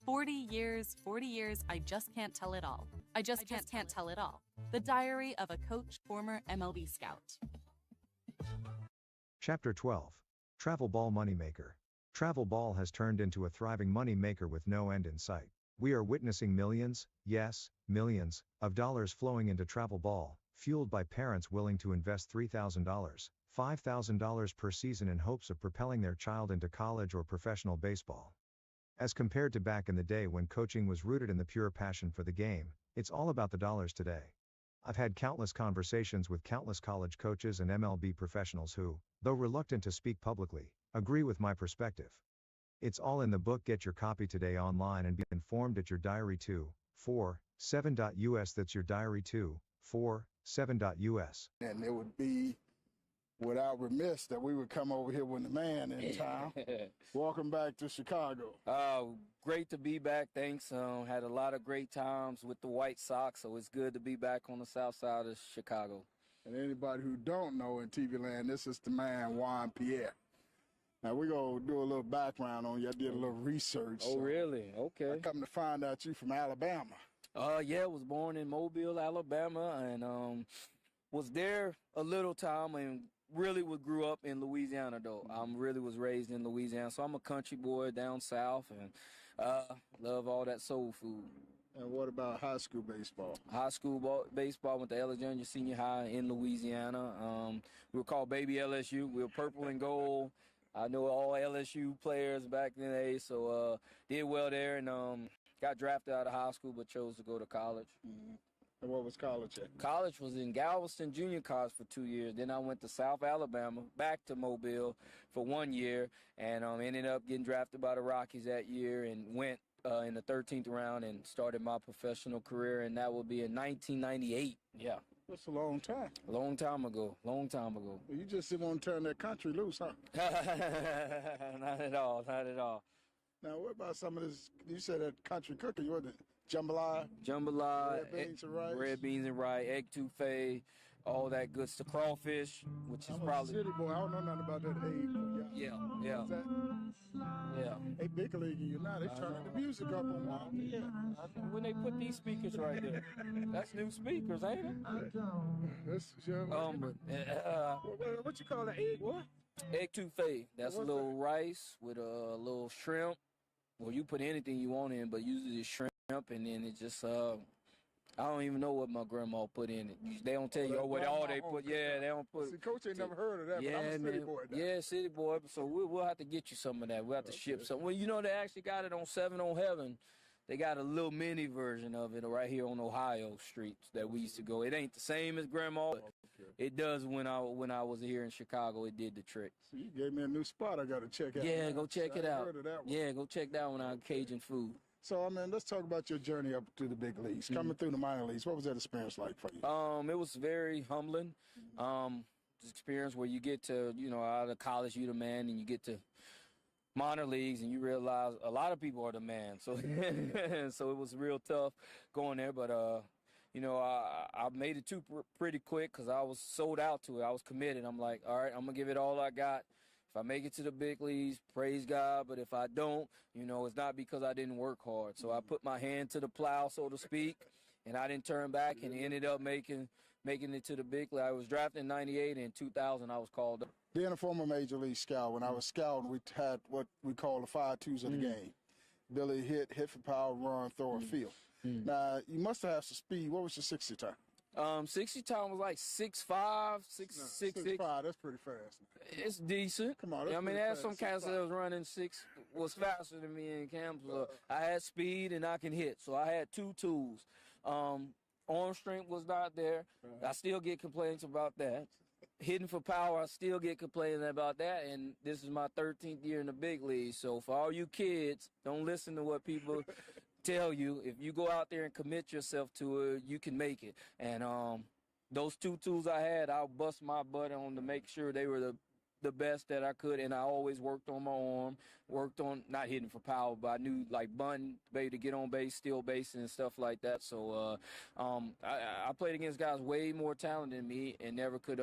40 years, I just can't tell it all. I just can't tell it all. The Diary of a Coach, Former MLB Scout. Chapter 12. Travel Ball Moneymaker. Travel Ball has turned into a thriving money maker with no end in sight. We are witnessing millions, yes, millions, of dollars flowing into Travel Ball, fueled by parents willing to invest $3,000, $5,000 per season in hopes of propelling their child into college or professional baseball. As compared to back in the day when coaching was rooted in the pure passion for the game, it's all about the dollars today. I've had countless conversations with countless college coaches and MLB professionals who, though reluctant to speak publicly, agree with my perspective. It's all in the book. Get your copy today online and be informed at your Diary247.us. That's your Diary247.us. And it would be without remiss that we would come over here when the man in town. Welcome back to Chicago. Great to be back. Thanks. Had a lot of great times with the White Sox, so it's good to be back on the south side of Chicago. And anybody who don't know in TV land, this is the man, Juan Pierre. Now, we're going to do a little background on you. I did a little research. Oh, really? Okay. I come to find out you from Alabama. Yeah, I was born in Mobile, Alabama, and was there a little time and really grew up in Louisiana, though. Really was raised in Louisiana, so I'm a country boy down south, and love all that soul food. And what about high school baseball? High school baseball, went to Alexandria Senior High in Louisiana. We were called Baby LSU. We were purple and gold. I know all LSU players back in the day, so did well there, and got drafted out of high school but chose to go to college. Mm-hmm. And what was college at? College was in Galveston Junior College for 2 years. Then I went to South Alabama, back to Mobile for 1 year, and ended up getting drafted by the Rockies that year and went in the 13th round and started my professional career, and that would be in 1998. Yeah. That's a long time. A long time ago. Well, you just didn't want to turn that country loose, huh? Not at all. Now, what about some of this? You said that country cooking. What the jambalaya? Red beans and rice, egg touffee, all that good stuff. Crawfish, which is probably. City boy. I don't know nothing about that egg. Yeah. Yeah. They big league you now. They turning the music up on one. Yeah. When they put these speakers right there, that's new speakers, ain't it? That's what you call the egg? What? Egg touffee. That's a little rice with a little shrimp. Well, you put anything you want in, but usually it's shrimp, and then it just I don't even know what my grandma put in it. They don't tell you what all they put. Yeah, they don't put. See, Coach ain't never heard of that, yeah, but I'm a city boy now. Yeah, city boy. So we'll have to get you some of that. We'll have to ship some. Well, you know, they actually got it on 7 on Heaven. They got a little mini version of it right here on Ohio streets that we used to go. It ain't the same as grandma. But it does when I was here in Chicago. It did the trick. So you gave me a new spot I got to check out. Yeah, go check it out. Heard of that one. Yeah, go check that one out, Cajun food. So, I mean, let's talk about your journey up to the big leagues. Coming through the minor leagues, what was that experience like for you? It was very humbling. Experience where you get to, out of college, you're the man, and you get to minor leagues, and you realize a lot of people are the man. So, so it was real tough going there, but I made it pretty quick because I was sold out to it. I was committed. I'm like, all right, I'm gonna give it all I got. If I make it to the big leagues, praise God. But if I don't, it's not because I didn't work hard. So I put my hand to the plow, so to speak, and I didn't turn back and ended up making it to the big league. I was drafted in 98, and in 2000 I was called up. Being a former major league scout, when I was scouting, we had what we call the 5-2s of the game. Billy hit for power, run, throw, and field. Now, you must have some speed. What was your 60 time? 60 time was like 6'5", 6'6". That's pretty fast. It's decent. Come on, there's some cats that was running 6 was faster than me in camps. I had speed and I can hit, so I had 2 tools. Arm strength was not there. I still get complaints about that. Hitting for power, I still get complaining about that, and this is my 13th year in the big league. So for all you kids, don't listen to what people tell you. If you go out there and commit yourself to it, you can make it. And those 2 tools I had, I'll bust my butt on to make sure they were the best that I could, and I always worked on my arm, worked on not hitting for power, but I knew like bunting, maybe to get on base, steal base, and stuff like that. So I played against guys way more talented than me and never could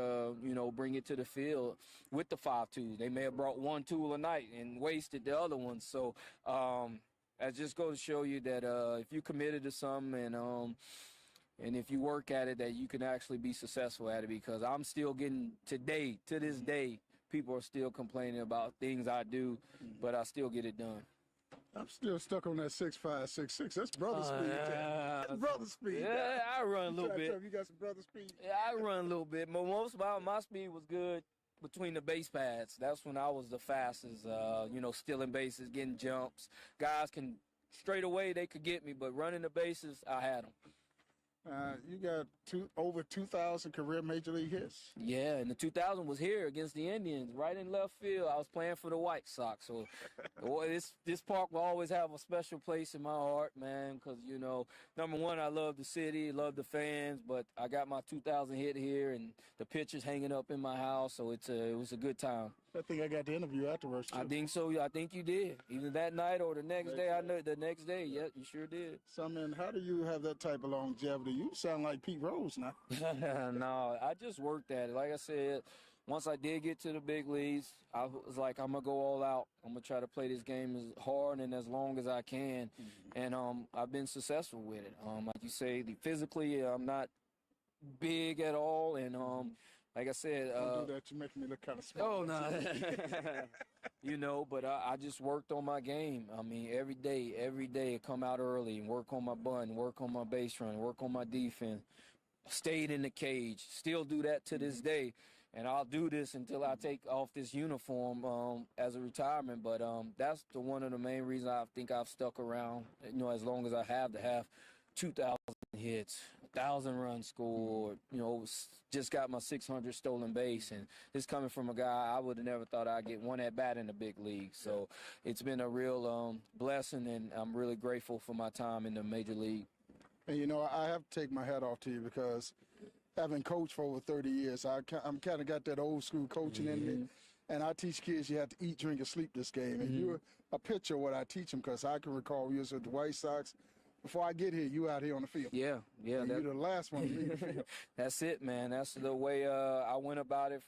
bring it to the field with the 5-2. They may have brought 1 tool a night and wasted the other one. So that just goes to show you that if you're committed to something and if you work at it, that you can actually be successful at it. Because I'm still getting to this day, people are still complaining about things I do, but I still get it done. I'm still stuck on that 6'5", 6'6". That's brother speed. That's brother speed. Yeah, I run a little bit. You got some brother speed. Yeah, I run a little bit, but most of my speed was good between the base pads. That's when I was the fastest. Stealing bases, getting jumps. Guys can straight away they could get me, but running the bases, I had them. You got over 2,000 career major league hits. Yeah, and the 2000 was here against the Indians, right in left field. I was playing for the White Sox, so this park will always have a special place in my heart, man. Because number one, I love the city, love the fans, but I got my 2000 hit here, and the pictures hanging up in my house, so it was a good time. I think I got the interview afterwards, too. I think so. I think you did. Either that night or the next day. I know the next day. Yeah, you sure did. So, man, how do you have that type of longevity? You sound like Pete Rose now. No, I just worked at it. Like I said, once I did get to the big leagues, I was like, I'm going to go all out. I'm going to try to play this game as hard and as long as I can. And I've been successful with it. Like you say, physically, I'm not big at all. And like I said, don't do that. You're making me look kind of small. Oh, no. But I just worked on my game. I mean, every day, I come out early and work on my bunt, work on my base run, work on my defense, stayed in the cage, still do that to this day. And I'll do this until I take off this uniform as a retirement. But that's one of the main reasons I think I've stuck around, as long as I have to have 2,000 hits, 1,000 runs scored, just got my 600 stolen base. And this coming from a guy I would have never thought I'd get one at bat in the big league. So it's been a real blessing, and I'm really grateful for my time in the major league. And, I have to take my hat off to you because having coached for over 30 years, I'm kind of got that old school coaching in me. And I teach kids you have to eat, drink, and sleep this game. And you're a picture of what I teach them, because I can recall you was with the White Sox. Before I get here, you out here on the field. Yeah. You're the last one to leave the field. That's it, man. That's the way I went about it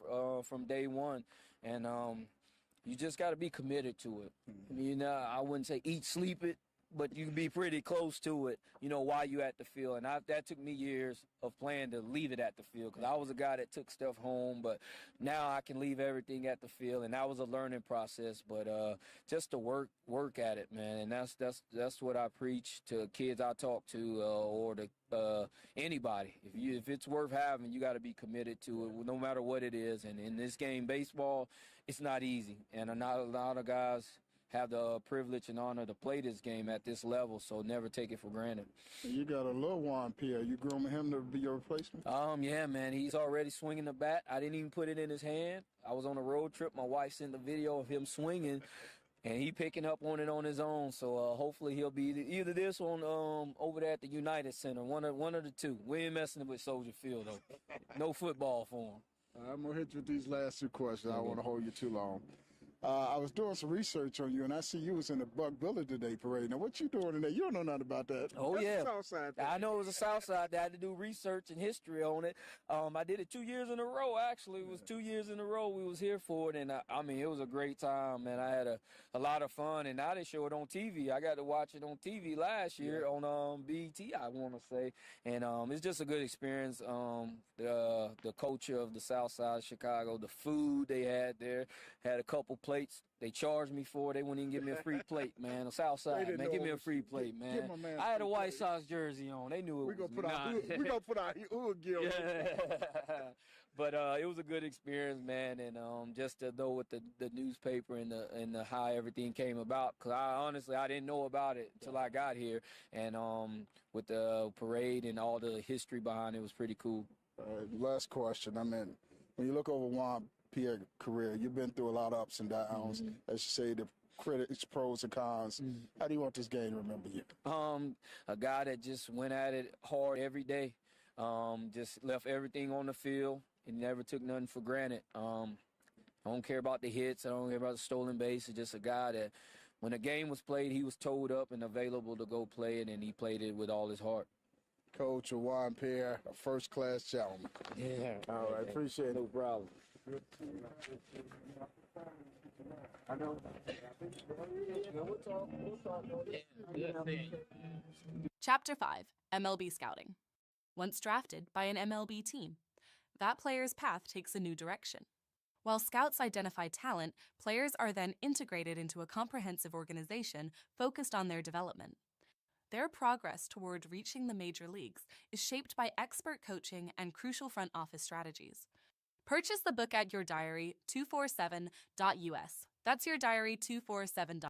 from day one. And you just got to be committed to it. I wouldn't say eat, sleep it, but you can be pretty close to it, while you at the field. And that took me years of playing to leave it at the field, because I was a guy that took stuff home, but now I can leave everything at the field, and that was a learning process. But just to work at it, man, and that's what I preach to kids I talk to or to anybody. If it's worth having, you got to be committed to it, no matter what it is. And in this game, baseball, it's not easy, and not a lot of guys have the privilege and honor to play this game at this level, so never take it for granted. You got a little Juan, Pierre. You grooming him to be your replacement? Yeah, man. He's already swinging the bat. I didn't even put it in his hand. I was on a road trip. My wife sent a video of him swinging, and he picking up on it on his own. So hopefully he'll be either this one over there at the United Center, one of the two. We ain't messing with Soldier Field, though. No football for him. I'm going to hit you with these last two questions. I don't want to hold you too long. I was doing some research on you, and I see you was in the Buck Billy Today parade. Now, what you doing today? You don't know nothing about that. Oh, That's yeah. the Southside thing. I know it was a Southside. I had to do research and history on it. I did it 2 years in a row, actually. It was 2 years in a row we was here for it, and, it was a great time, man. I had a lot of fun, and I didn't show it on TV. I got to watch it on TV last year on BET, I want to say, and it's just a good experience. The culture of the Southside of Chicago, the food they had there, had a couple plates. They charged me for it. They wouldn't even give me a free plate, man. The Southside, man, give me a free plate, man. I had a White Sox jersey on. They knew it was me. We're going to put our hood gear on. Yeah. But it was a good experience, man, and just to know with the newspaper and the how everything came about, because I didn't know about it until I got here, and with the parade and all the history behind it was pretty cool. Last question. When you look over Juan Pierre career, you've been through a lot of ups and downs. As you say, the critics, pros and cons. How do you want this game to remember you? A guy that just went at it hard every day. Just left everything on the field and never took nothing for granted. I don't care about the hits. I don't care about the stolen base. It's just a guy that when a game was played, he was toed up and available to go play it, and he played it with all his heart. Coach Juan, Pierre, a first-class gentleman. Yeah. All right, appreciate it. No problem. I know. Chapter 5, MLB Scouting. Once drafted by an MLB team, that player's path takes a new direction. While scouts identify talent, players are then integrated into a comprehensive organization focused on their development. Their progress toward reaching the major leagues is shaped by expert coaching and crucial front office strategies. Purchase the book at your diary247.us. That's your diary247.